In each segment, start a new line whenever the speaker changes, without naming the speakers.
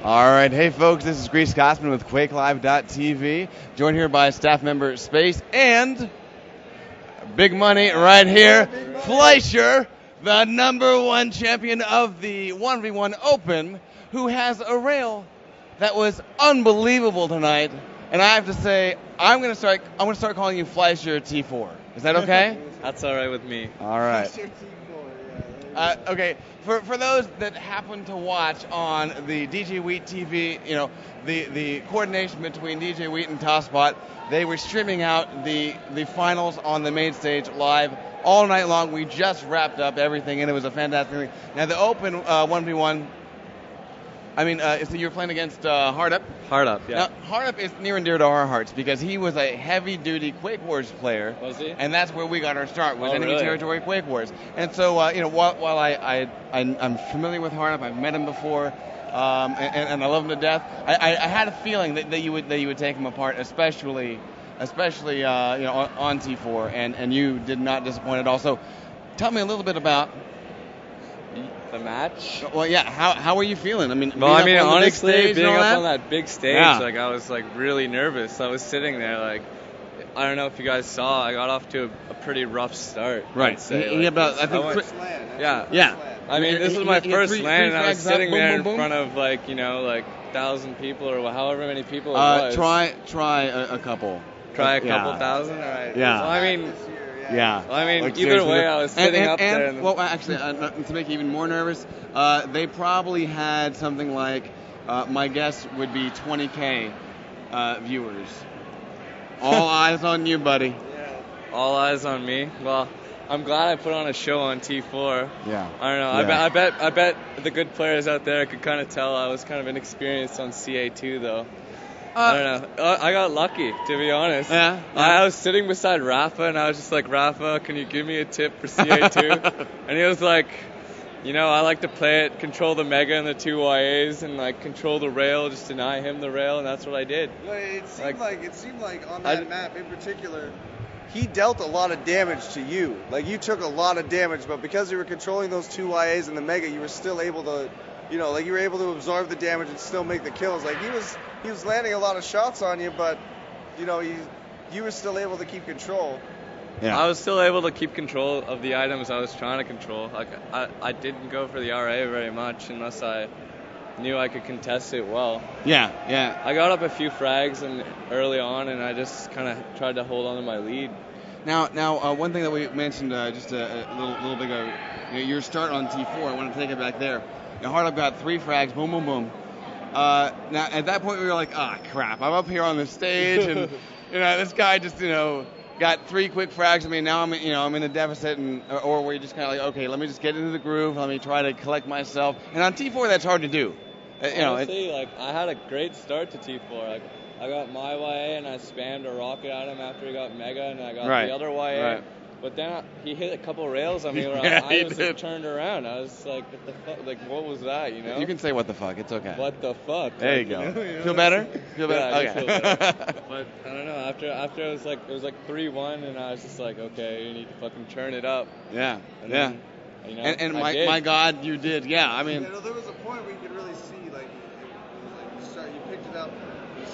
All right, hey folks, this is Grease Gossman with QuakeLive.tv, joined here by staff member Space and big money right here, Flysher, the #1 champion of the 1v1 Open, who has a rail that was unbelievable tonight. And I have to say, I'm gonna start calling you Flysher T4. Is that okay?
That's all right with me.
All right. Okay, for those that happen to watch on the DJ Wheat TV, you know, the coordination between DJ Wheat and Tosspot, they were streaming out the finals on the main stage live all night long. We just wrapped up everything, and it was a fantastic thing. Now, the Open 1v1, I mean, so you're playing against Hardup.
Hardup, yeah.
Now, Hardup is near and dear to our hearts because he was a heavy-duty Quake Wars player.
Was he?
And that's where we got our start, was enemy
really?
territory Quake Wars. And so, you know, while I'm familiar with Hardup, I've met him before, and I love him to death. I had a feeling that you would take him apart, especially you know, on T4, and you did not disappoint at all. So, tell me a little bit about
the match.
Well, yeah. How are you feeling? I mean,
Honestly, being up on that big stage,
yeah.
like I was like really nervous. I was sitting there, like, I don't know if you guys saw, I got off to a pretty rough start.
Right.
I'd say.
Yeah.
I mean, this was my first land, and I was sitting there in
boom.
front of like 1,000 people or however many people it was.
Try a couple.
Try a couple thousand. All right.
Yeah.
Well, I mean.
Yeah.
Well, I mean,
like,
either way, I was sitting up there.
And well, actually, to make you even more nervous, they probably had something like, my guess would be 20K viewers. All eyes on you, buddy.
Yeah. All eyes on me. Well, I'm glad I put on a show on T4.
Yeah.
I don't know.
Yeah.
I bet the good players out there could kind of tell I was kind of inexperienced on CA2 though. I don't know. I got lucky, to be honest.
Yeah.
I was sitting beside Rafa, and I was just like, Rafa, can you give me a tip for CA2? And he was like, you know, I like to play it, control the Mega and the 2 YAs, and like control the rail, just deny him the rail, and that's what I did.
Well, it seemed like on that map in particular, he dealt a lot of damage to you. Like, you took a lot of damage, but because you were controlling those 2 YAs and the Mega, you were still able to, you know, like you were able to absorb the damage and still make the kills. Like, he was landing a lot of shots on you, but, you know, you were still able to keep control.
Yeah.
I was still able to keep control of the items I was trying to control. Like, I didn't go for the RA very much unless I knew I could contest it well.
Yeah, yeah.
I got up a few frags early on, and I just kind of tried to hold on to my lead.
Now, one thing that we mentioned just a little bit ago, you know, your start on T4, I want to take it back there. Now, Hardup got 3 frags, boom, boom, boom. Now, at that point, we were like, crap, I'm up here on the stage, and, you know, this guy just, you know, got 3 quick frags. I mean, now I'm in a deficit, or we're just kind of like, okay, let me just get into the groove, let me try to collect myself. And on T4, that's hard to do.
Honestly, like, I had a great start to T4. Like, I got my YA, and I spammed a rocket at him after he got Mega, and I got the other YA. Right. But then he hit a couple rails on me where I was like, turned around. I was like, what the fuck? Like, what was that, you know?
You can say what the fuck. It's okay.
What the fuck?
There you go. Feel better? Feel better?
Yeah,
okay.
Feel better. But I don't know. After it was like 3-1, and I was just like, okay, you need to fucking turn it up.
Yeah.
And
yeah.
Then, you know,
and my God, you did. Yeah. I mean.
Yeah, no, there was a point where you could really see, like, you picked it up.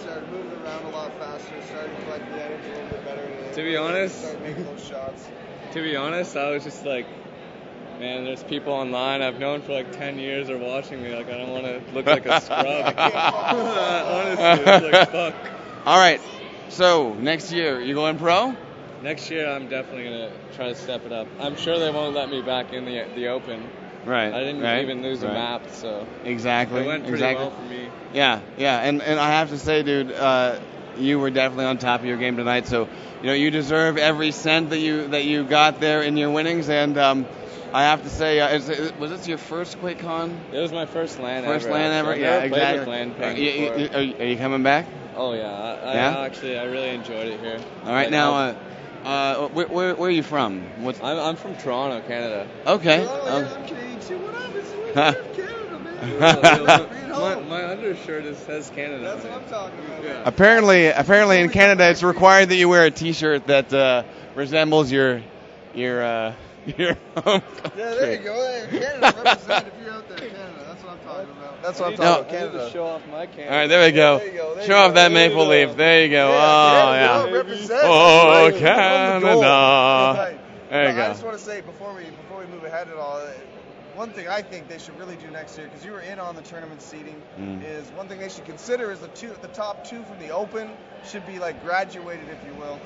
Started moving around a lot faster, started collecting the items a little bit better.
To be honest,
started making those shots.
To be honest, I was just like, man, there's people online I've known for like 10 years are watching me. Like, I don't want to look like a scrub. Honestly, it's like, fuck.
All right. So, next year, you going pro?
Next year, I'm definitely going to try to step it up. I'm sure they won't let me back in the Open.
Right.
I didn't even lose a map, so.
Exactly.
It went pretty well for me.
Yeah, yeah. And I have to say, dude, you were definitely on top of your game tonight. So, you know, you deserve every cent that you got there in your winnings. And I have to say, was this your first QuakeCon?
It was my first LAN
ever. First LAN ever? Yeah, exactly. Are you coming back?
Oh, yeah. Actually, I really enjoyed it here.
All right, now, where are you from?
I'm from Toronto, Canada.
Okay.
I'm Canadian too. What happens? Canada, man.
My undershirt says Canada.
That's what I'm talking about. Yeah.
Apparently in Canada, it's required that you wear a T-shirt that resembles your your home country.
Yeah, there you go. Canada, represent if you're out there, Canada. That's what I'm talking about. That's what I'm talking about, Canada.
I need to show off my Canada.
All right, there we go.
There you go.
Show off that maple leaf. There you go.
Yeah, represent.
Oh,
Right.
Canada.
Right.
There you go.
I just want to say before we move ahead at all, one thing I think they should really do next year, because you were in on the tournament seating, is one thing they should consider is the top two from the Open should be like graduated, if you will,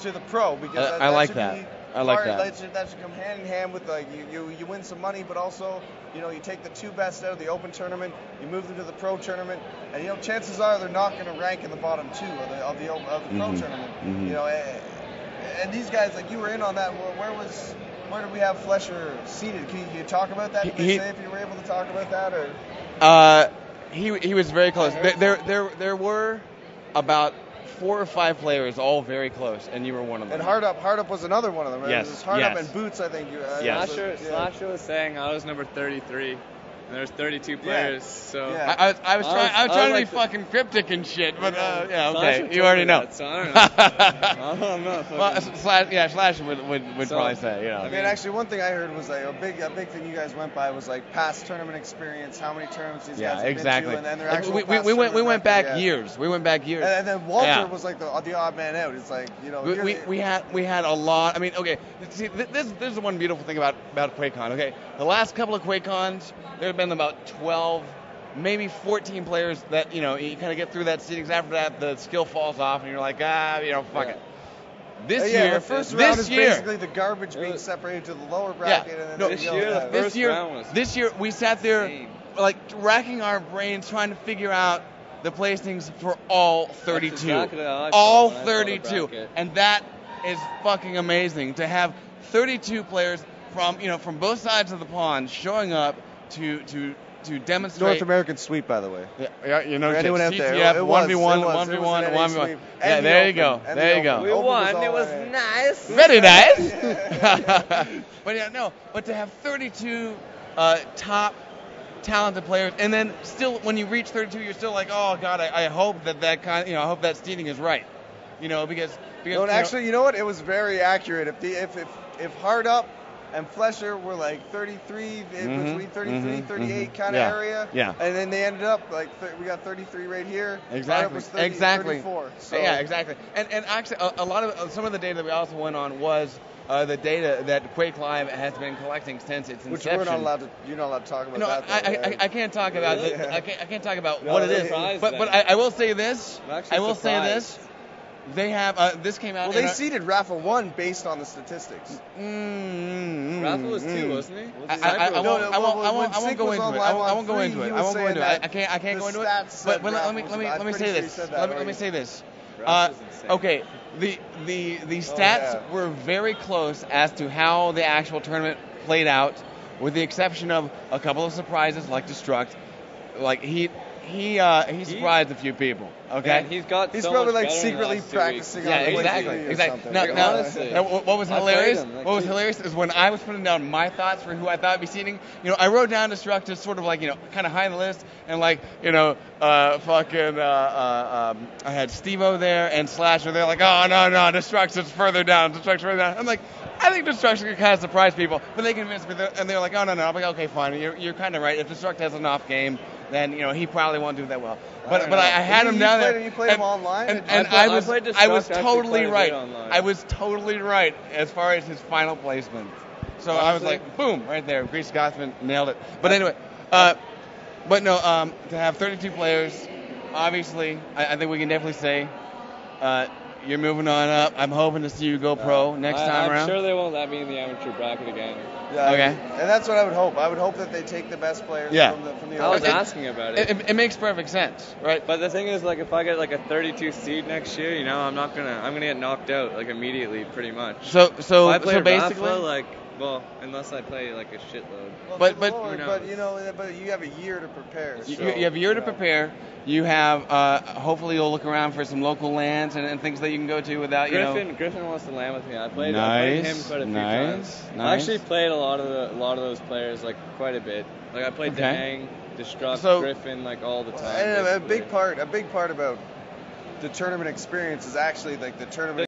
to the pro, because
I like that. I like that.
That should come hand in hand with like you win some money, but also you take the two best out of the Open tournament, you move them to the pro tournament, and chances are they're not going to rank in the bottom two of the pro tournament. And these guys, like, you were in on that. Where did we have Flysher seated? Can you talk about that? Did they say if you were able to talk about that, or?
He was very close. There were about 4 or 5 players, all very close, and you were one of them.
And Hard Up was another one of them, right?
Yes.
It was Hard Up and Boots, I think.
Slasher was saying I was number 33. And there's 32 players, so
I was trying to be fucking cryptic and shit, but okay, you already know.
So I don't know.
Well, Slash would probably say,
I mean, actually, one thing I heard was like a big thing you guys went by was like past tournament experience, how many tournaments these guys have been to, and then their actual
we went back years. We went back years.
And then Walter was like the odd man out. It's like
we had a lot. I mean, okay, see, this is the one beautiful thing about QuakeCon. Okay, the last couple of QuakeCons, there have been about 12, maybe 14 players that you kind of get through that seedings. After that, the skill falls off, and you're like, fuck it. This year,
the first round is basically the garbage being separated to the lower bracket. And then
this year we sat there like racking our brains trying to figure out the placings for all 32.
Exactly
all 32, and that is fucking amazing to have 32 players from both sides of the pond showing up to demonstrate.
North American sweep, by the way.
Yeah,
for anyone out there,
TTF,
it was
1v1, 1v1. Yeah, there you go. There you go.
We won. It was nice.
Very nice. But to have 32 top talented players, and then still when you reach 32, you're still like, oh god, I hope that kind, I hope that seeding is right, because.
No, actually, you know what? It was very accurate. If Hard Up and Flysher were like 33, between 33, 38 kind of area.
Yeah.
And then they ended up like we got 33 right here.
Exactly.
Was 30, 34. So.
Yeah, exactly. And actually, a lot of some of the data that we also went on was the data that Quake Live has been collecting since its inception.
Which you're not allowed to talk about that.
Right? I can't talk about I can't talk about what it is. But I will say this. They have this came out.
Well, they seeded Raffle 1 based on the statistics.
Raffle was 2, wasn't he?
I won't go into it. I won't go into it. I can't go into it. But let me say this. Let me say this. Okay, the stats were very close as to how the actual tournament played out, with the exception of a couple of surprises like Destruct. Like he surprised a few people. Okay,
and he's
probably like secretly practicing.
Yeah, exactly. Now, what was hilarious? What was hilarious is when I was putting down my thoughts for who I thought would be seeding. I wrote down Destruct as sort of like kind of high on the list, and like I had Steve-O there and Slasher. They're like, oh no, Destruct is further down. I'm like, I think Destruct can kind of surprise people, but they convinced me, and they're like, oh no. I'm like, okay, fine. You're kind of right. If Destruct has an off game, then he probably won't do that well. But I had him down there.
You played him online,
and I was totally right. I was totally right as far as his final placement. So I was like, boom, right there. Grease Scotsman nailed it. But anyway, to have 32 players, obviously, I think we can definitely say you're moving on up. I'm hoping to see you go pro next time around.
I'm sure they won't let me in the amateur bracket again.
Yeah, okay. And that's what I would hope. I would hope that they take the best players from the
I was asking about it.
It makes perfect sense, right?
But the thing is, like, if I get like a 32 seed next year, I'm gonna get knocked out like immediately, pretty much.
So
if I play
basically,
Rafa, unless I play like a shitload.
But you have a year to prepare.
You have a year to prepare. You have hopefully you'll look around for some local lands and things that you can go to without
Griffin wants to land with me. I played him quite a few times. I actually played a lot of those players like quite a bit. Like I played Dang, Destruct, Griffin like all the time.
And a big part about the tournament experience is actually like the tournament